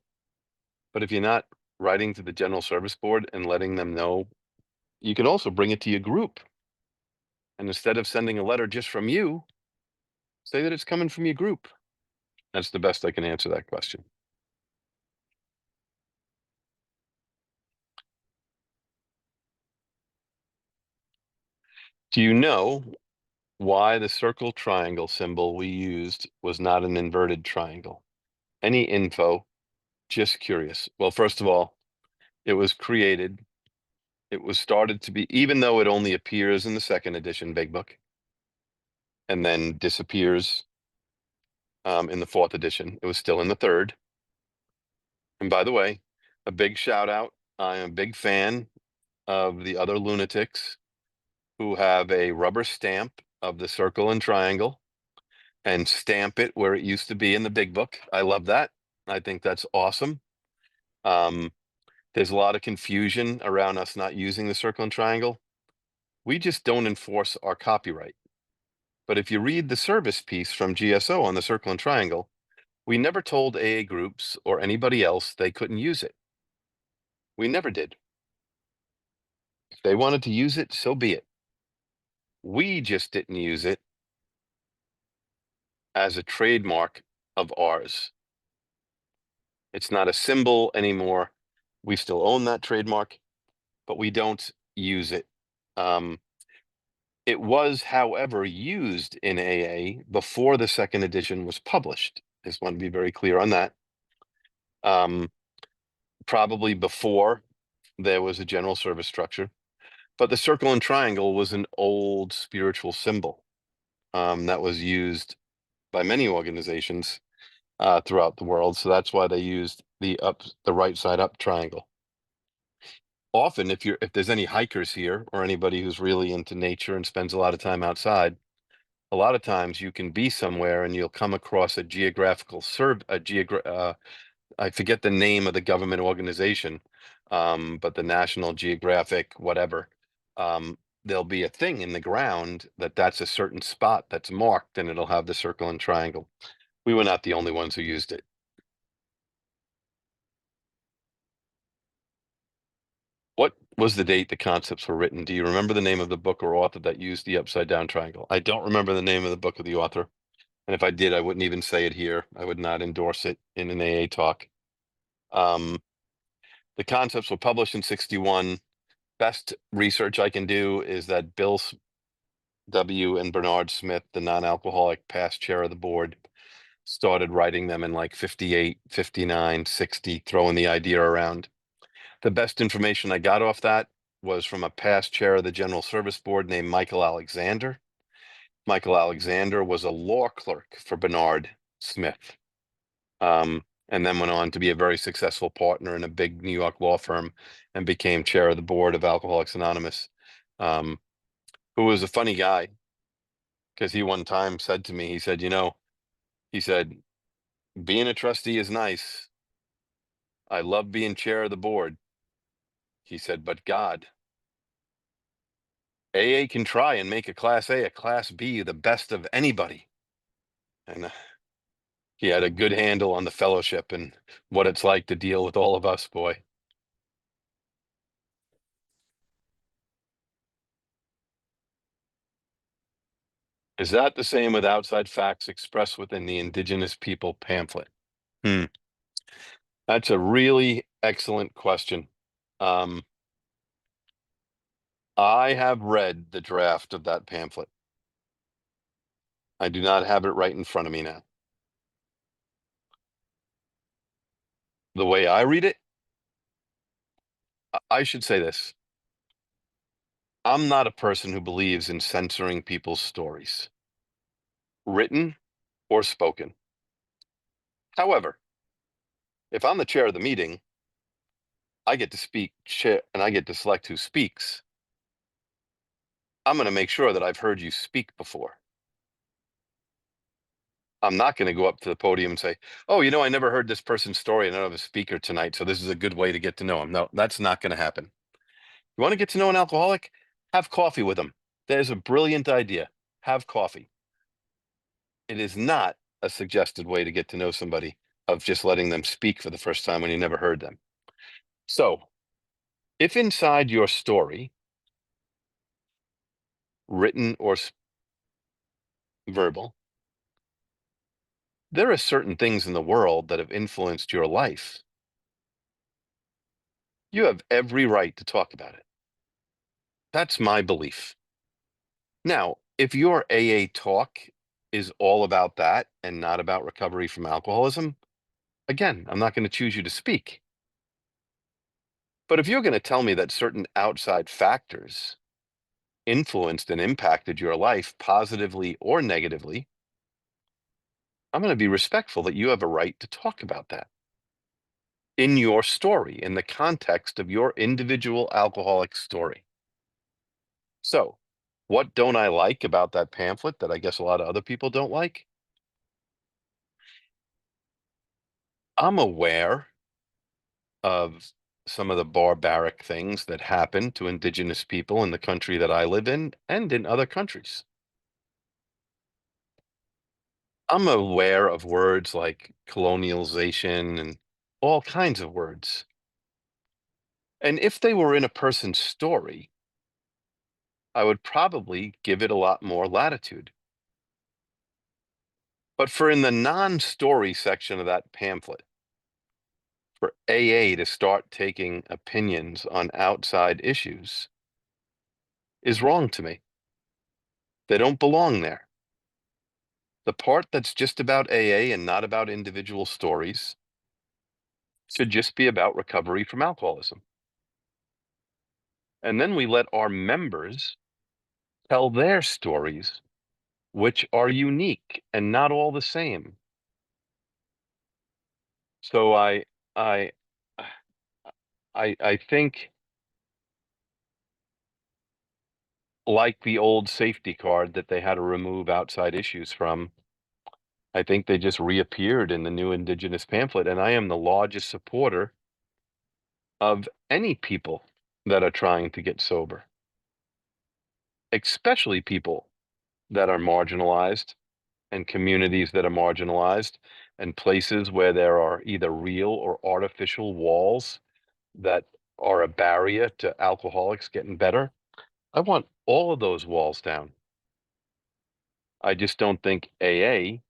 but if you're not writing to the General Service Board and letting them know, you can also bring it to your group. And instead of sending a letter just from you, say that it's coming from your group. That's the best I can answer that question. Do you know why the circle triangle symbol we used was not an inverted triangle? Any info? Just curious. Well, first of all, it was created, it was started to be, even though it only appears in the second edition Big Book and then disappears in the fourth edition, it was still in the third. And by the way, a big shout out. I am a big fan of the other lunatics who have a rubber stamp of the circle and triangle and stamp it where it used to be in the Big Book. I love that. I think that's awesome. There's a lot of confusion around us not using the circle and triangle. We just don't enforce our copyright. But if you read the service piece from GSO on the circle and triangle, we never told AA groups or anybody else they couldn't use it. We never did. If they wanted to use it, so be it. We just didn't use it as a trademark of ours. It's not a symbol anymore. We still own that trademark, but we don't use it. It was, however, used in AA before the second edition was published. I just want to be very clear on that. Probably before there was a general service structure, but the circle and triangle was an old spiritual symbol that was used by many organizations throughout the world. So that's why they used the right side up triangle. Often, if there's any hikers here or anybody who's really into nature and spends a lot of time outside, a lot of times you can be somewhere and you'll come across a geographical I forget the name of the government organization, but the National Geographic, whatever. There'll be a thing in the ground that's a certain spot that's marked and it'll have the circle and triangle. We were not the only ones who used it. What was the date the concepts were written? Do you remember the name of the book or author that used the upside down triangle? I don't remember the name of the book or the author. And if I did, I wouldn't even say it here. I would not endorse it in an AA talk. The concepts were published in 61. Best research I can do is that Bill W. and Bernard Smith, the non-alcoholic past chair of the board, started writing them in like 58, 59, 60, throwing the idea around. The best information I got off that was from a past chair of the General Service Board named Michael Alexander. Michael Alexander was a law clerk for Bernard Smith, and then went on to be a very successful partner in a big New York law firm and became chair of the board of Alcoholics Anonymous, who was a funny guy because he one time said to me, he said, he said, being a trustee is nice. I love being chair of the board. He said, but God, AA can try and make a Class A, a Class B, the best of anybody. And he had a good handle on the fellowship and what it's like to deal with all of us, boy. Is that the same with outside facts expressed within the Indigenous People pamphlet? That's a really excellent question. I have read the draft of that pamphlet. I do not have it right in front of me now. The way I read it, I should say this. I'm not a person who believes in censoring people's stories, written or spoken. However, if I'm the chair of the meeting, I get to speak and I get to select who speaks. I'm going to make sure that I've heard you speak before. I'm not going to go up to the podium and say, oh, I never heard this person's story and I don't have a speaker tonight, so this is a good way to get to know him. No, that's not going to happen. You want to get to know an alcoholic? Have coffee with them. There's a brilliant idea. Have coffee. It is not a suggested way to get to know somebody of just letting them speak for the first time when you never heard them. So, if inside your story, written or verbal, there are certain things in the world that have influenced your life, you have every right to talk about it. That's my belief. Now, if your AA talk is all about that and not about recovery from alcoholism, again, I'm not going to choose you to speak. But if you're going to tell me that certain outside factors influenced and impacted your life positively or negatively, I'm going to be respectful that you have a right to talk about that in your story, in the context of your individual alcoholic story. So, what don't I like about that pamphlet that I guess a lot of other people don't like? I'm aware of some of the barbaric things that happen to indigenous people in the country that I live in and in other countries. I'm aware of words like colonialization and all kinds of words. And if they were in a person's story, I would probably give it a lot more latitude. But for in the non-story section of that pamphlet, for AA to start taking opinions on outside issues is wrong to me. They don't belong there. The part that's just about AA and not about individual stories should just be about recovery from alcoholism. And then we let our members tell their stories, which are unique and not all the same. So I I think, like the old safety card that they had to remove outside issues from, I think they just reappeared in the new indigenous pamphlet. And I am the largest supporter of any people that are trying to get sober, especially people that are marginalized and communities that are marginalized and places where there are either real or artificial walls that are a barrier to alcoholics getting better. I want all of those walls down. I just don't think AA,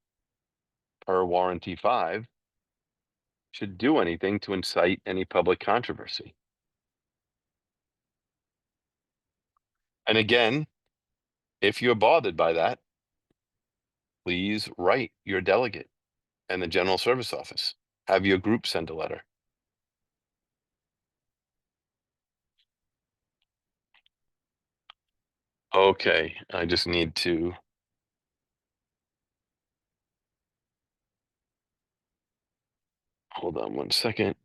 per Warranty 5, should do anything to incite any public controversy. And again, if you're bothered by that, please write your delegate and the General Service Office. Have your group send a letter. Okay, I just need to hold on one second.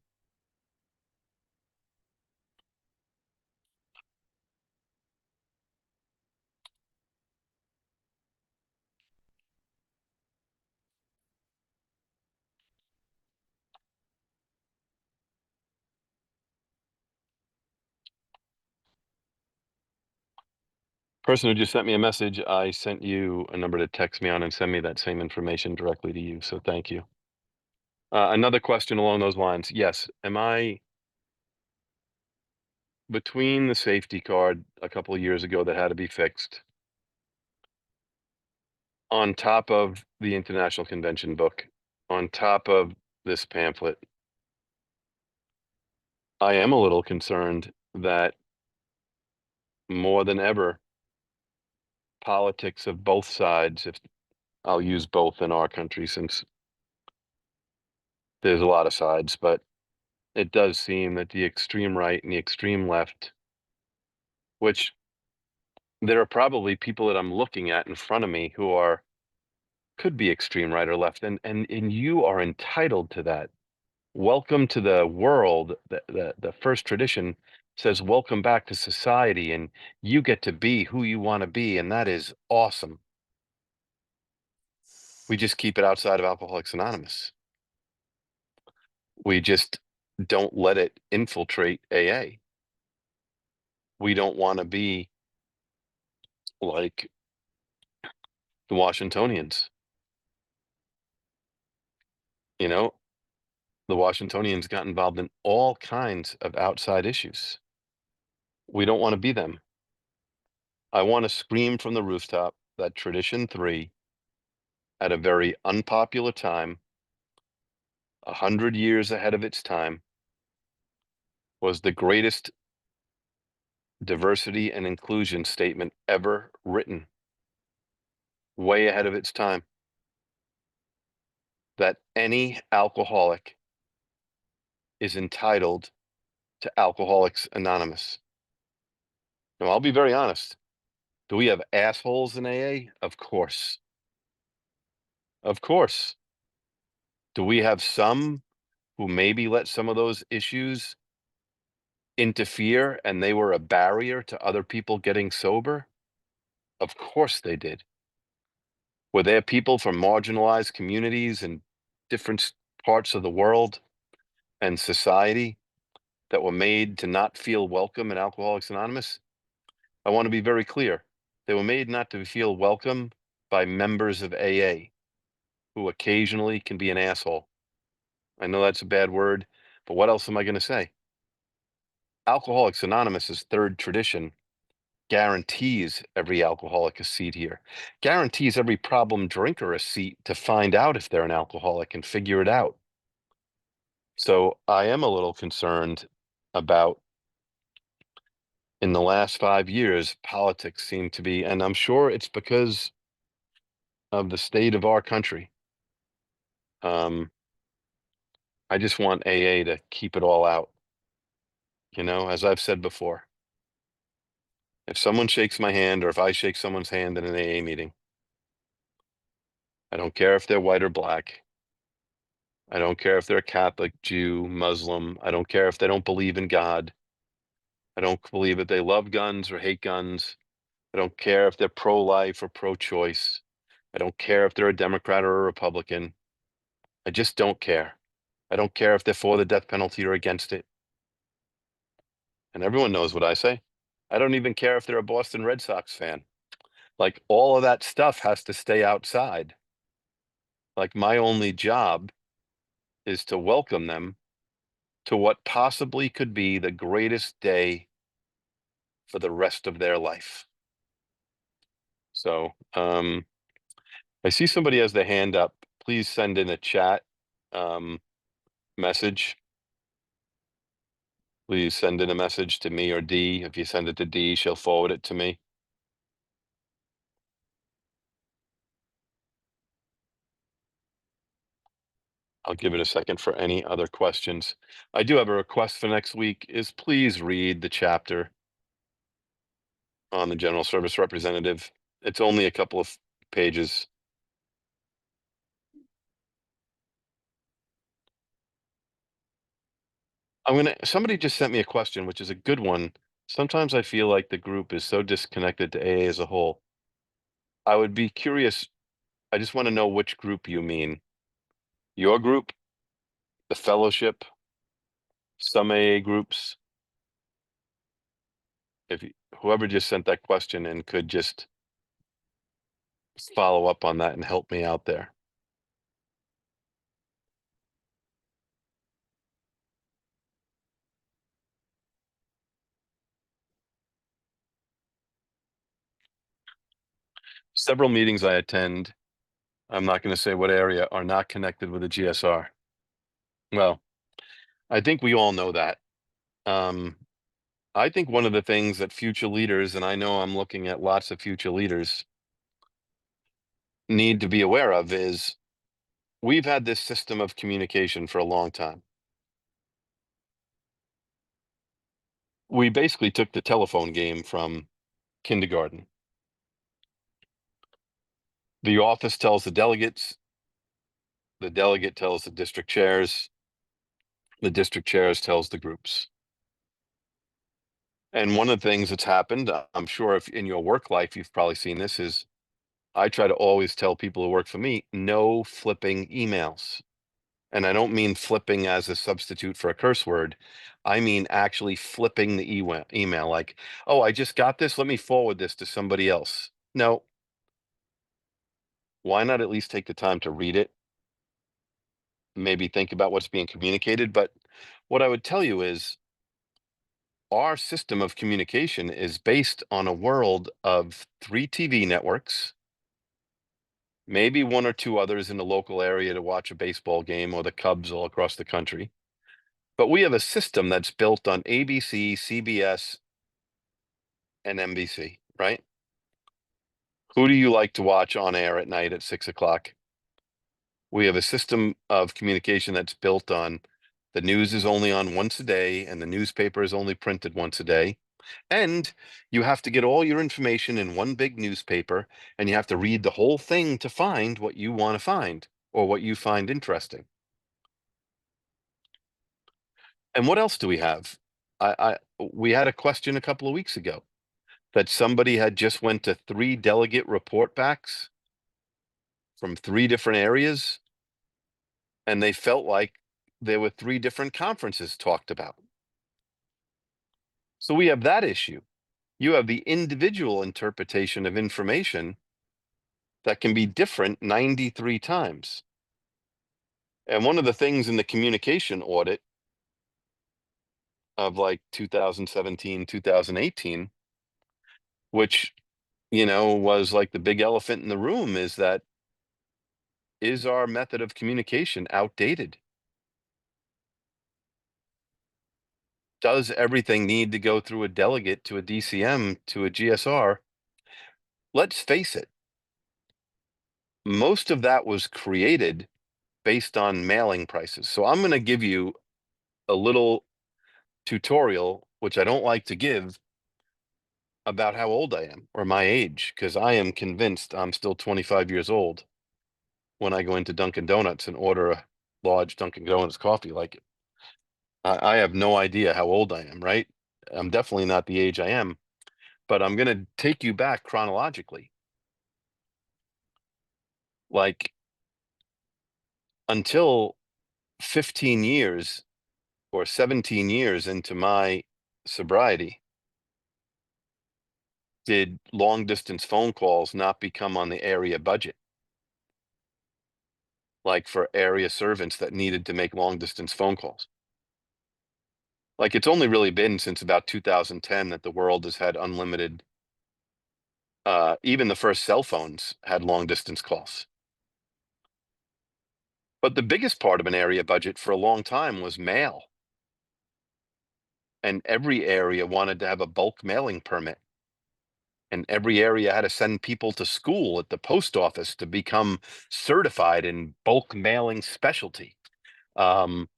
Person who just sent me a message, I sent you a number to text me on and send me that same information directly to you. So thank you. Another question along those lines. Yes, am I between the safety card a couple of years ago that had to be fixed, on top of the International Convention book, on top of this pamphlet? I am a little concerned that more than ever, politics of both sides, if I'll use both in our country since there's a lot of sides, but it does seem that the extreme right and the extreme left, which there are probably people that I'm looking at in front of me who are could be extreme right or left, and you are entitled to that. Welcome to the world. The first tradition says welcome back to society, and you get to be who you want to be, and that is awesome. We just keep it outside of Alcoholics Anonymous. We just don't let it infiltrate AA. We don't want to be like the Washingtonians. You know, the Washingtonians got involved in all kinds of outside issues. We don't want to be them. I want to scream from the rooftop that Tradition 3, at a very unpopular time, 100 years ahead of its time, was the greatest diversity and inclusion statement ever written, way ahead of its time. That any alcoholic is entitled to Alcoholics Anonymous. Now, I'll be very honest. Do we have assholes in AA? Of course. Of course. Do we have some who maybe let some of those issues interfere and they were a barrier to other people getting sober? Of course they did. Were there people from marginalized communities in different parts of the world and society that were made to not feel welcome in Alcoholics Anonymous? I want to be very clear. They were made not to feel welcome by members of AA, who occasionally can be an asshole. I know that's a bad word, but what else am I going to say? Alcoholics Anonymous's third tradition guarantees every alcoholic a seat here, guarantees every problem drinker a seat to find out if they're an alcoholic and figure it out. So I am a little concerned about, in the last 5 years, politics seem to be, and I'm sure it's because of the state of our country. I just want AA to keep it all out. You know, as I've said before, if someone shakes my hand or if I shake someone's hand in an AA meeting, I don't care if they're white or black. I don't care if they're a Catholic, Jew, Muslim. I don't care if they don't believe in God. I don't believe that they love guns or hate guns. I don't care if they're pro-life or pro-choice. I don't care if they're a Democrat or a Republican. I just don't care. I don't care if they're for the death penalty or against it. And everyone knows what I say. I don't even care if they're a Boston Red Sox fan. Like, all of that stuff has to stay outside. Like, my only job is to welcome them to what possibly could be the greatest day for the rest of their life. So, I see somebody has their hand up. Please send in a chat message. Please send in a message to me or Dee. If you send it to Dee, she'll forward it to me. I'll give it a second for any other questions. I do have a request for next week is please read the chapter on the General Service Representative. It's only a couple of pages. Somebody just sent me a question, which is a good one. Sometimes I feel like the group is so disconnected to AA as a whole. I would be curious. I just want to know which group you mean. Your group, the fellowship, some AA groups. Whoever just sent that question and could just follow up on that and help me out there. Several meetings I attend, I'm not going to say what area, are not connected with the GSR. Well, I think we all know that. I think one of the things that future leaders, and I know I'm looking at lots of future leaders, need to be aware of is we've had this system of communication for a long time. We basically took the telephone game from kindergarten. The office tells the delegates tells the district chairs tells the groups. And one of the things that's happened, I'm sure if in your work life you've probably seen this, is I try to always tell people who work for me, no flipping emails. And I don't mean flipping as a substitute for a curse word. I mean actually flipping the email like, oh, I just got this. Let me forward this to somebody else. No. Why not at least take the time to read it? Maybe think about what's being communicated. But what I would tell you is our system of communication is based on a world of 3 TV networks, maybe 1 or 2 others in the local area to watch a baseball game or the Cubs all across the country. But we have a system that's built on ABC, CBS, and NBC, right? Who do you like to watch on air at night at 6 o'clock? We have a system of communication that's built on the news is only on once a day and the newspaper is only printed once a day. And you have to get all your information in one big newspaper and you have to read the whole thing to find what you want to find or what you find interesting. And what else do we have? We had a question a couple of weeks ago that somebody had just went to 3 delegate report backs from 3 different areas, and they felt like there were 3 different conferences talked about. So we have that issue. You have the individual interpretation of information that can be different 93 times. And one of the things in the communication audit of like 2017, 2018, which, was like the big elephant in the room, is our method of communication outdated? Does everything need to go through a delegate to a DCM to a GSR? Let's face it, most of that was created based on mailing prices. So I'm going to give you a little tutorial, which I don't like to give, about how old I am or my age, because I am convinced I'm still 25 years old when I go into Dunkin' Donuts and order a large Dunkin' Donuts coffee. Like, I have no idea how old I am, right? I'm definitely not the age I am, but I'm going to take you back chronologically. Like, until 15 years or 17 years into my sobriety, did long distance phone calls not become on the area budget? Like for area servants that needed to make long distance phone calls. Like it's only really been since about 2010 that the world has had unlimited, even the first cell phones had long distance calls. But the biggest part of an area budget for a long time was mail. And every area wanted to have a bulk mailing permit. And every area had to send people to school at the post office to become certified in bulk mailing specialty. Um,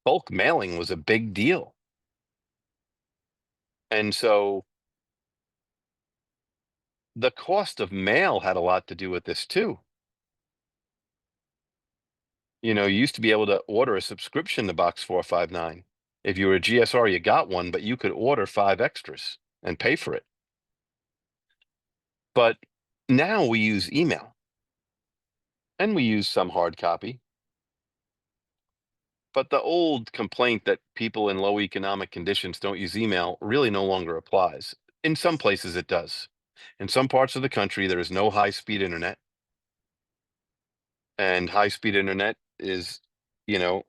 Bulk mailing was a big deal. And so the cost of mail had a lot to do with this too. You used to be able to order a subscription to Box 459. If you were a GSR, you got one, but you could order 5 extras and pay for it. But now we use email and we use some hard copy. But the old complaint that people in low economic conditions don't use email really no longer applies. In some places it does. In some parts of the country, there is no high-speed internet. And high-speed internet is, you know,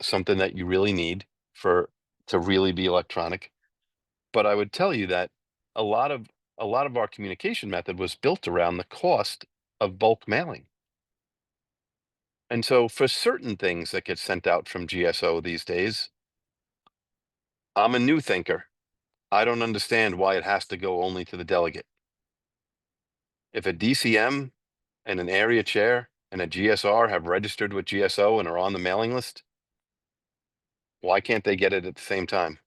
something that you really need to really be electronic. But I would tell you that a lot of our communication method was built around the cost of bulk mailing. And so for certain things that get sent out from GSO these days, I'm a new thinker. I don't understand why it has to go only to the delegate. If a DCM and an area chair and a GSR have registered with GSO and are on the mailing list, why can't they get it at the same time?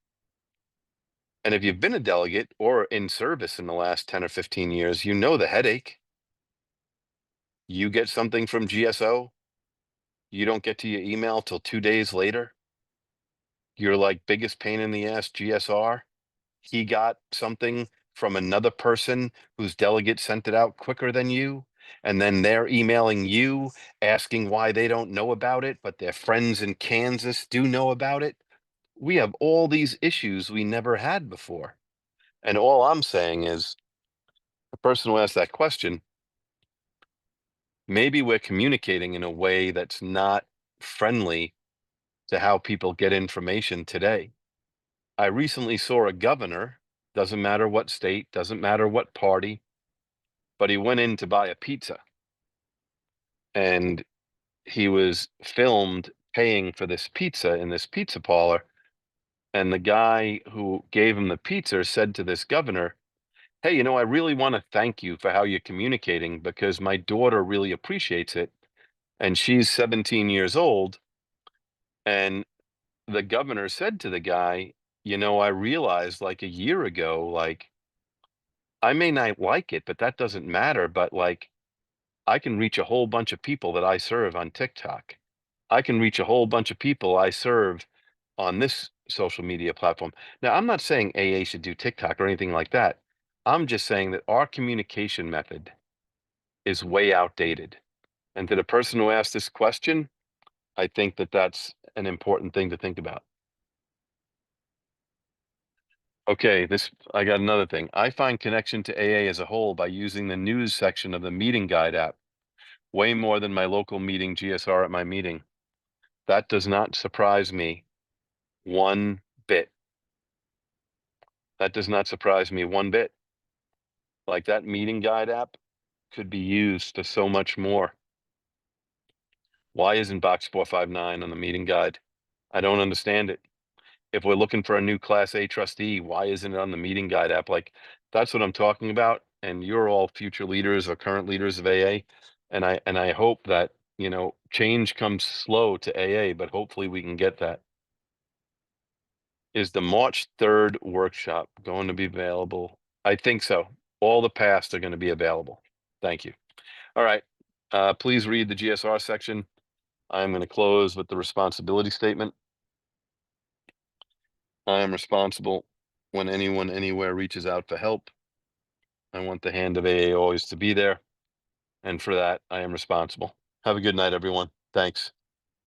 And if you've been a delegate or in service in the last 10 or 15 years, you know the headache. You get something from GSO, you don't get to your email till 2 days later. You're like biggest pain in the ass GSR. He got something from another person whose delegate sent it out quicker than you. and then they're emailing you asking why they don't know about it, but their friends in Kansas do know about it. We have all these issues we never had before. And all I'm saying is, the person who asked that question, maybe we're communicating in a way that's not friendly to how people get information today. I recently saw a governor, doesn't matter what state, doesn't matter what party, but he went in to buy a pizza and he was filmed paying for this pizza in this pizza parlor. And the guy who gave him the pizza said to this governor, "Hey, I really want to thank you for how you're communicating because my daughter really appreciates it. And she's 17 years old." And the governor said to the guy, "I realized like a year ago, like, I may not like it, but that doesn't matter. But like, I can reach a whole bunch of people that I serve on TikTok. I can reach a whole bunch of people I serve on this social media platform." Now, I'm not saying AA should do TikTok or anything like that. I'm just saying that our communication method is way outdated. And to the person who asked this question, I think that that's an important thing to think about. Okay, I got another thing. I find connection to AA as a whole by using the news section of the meeting guide app way more than my local meeting GSR at my meeting. That does not surprise me one bit. That does not surprise me one bit. Like, that meeting guide app could be used for so much more. Why isn't box 459 on the meeting guide? I don't understand it. If we're looking for a new Class A trustee, why isn't it on the meeting guide app? Like, that's what I'm talking about. And you're all future leaders or current leaders of AA. And I hope that, change comes slow to AA, but hopefully we can get that. Is the March 3rd workshop going to be available? I think so. All the past are going to be available. Thank you. All right. Please read the GSR section. I'm going to close with the responsibility statement. I am responsible when anyone anywhere reaches out for help. I want the hand of AA always to be there. And for that, I am responsible. Have a good night, everyone. Thanks.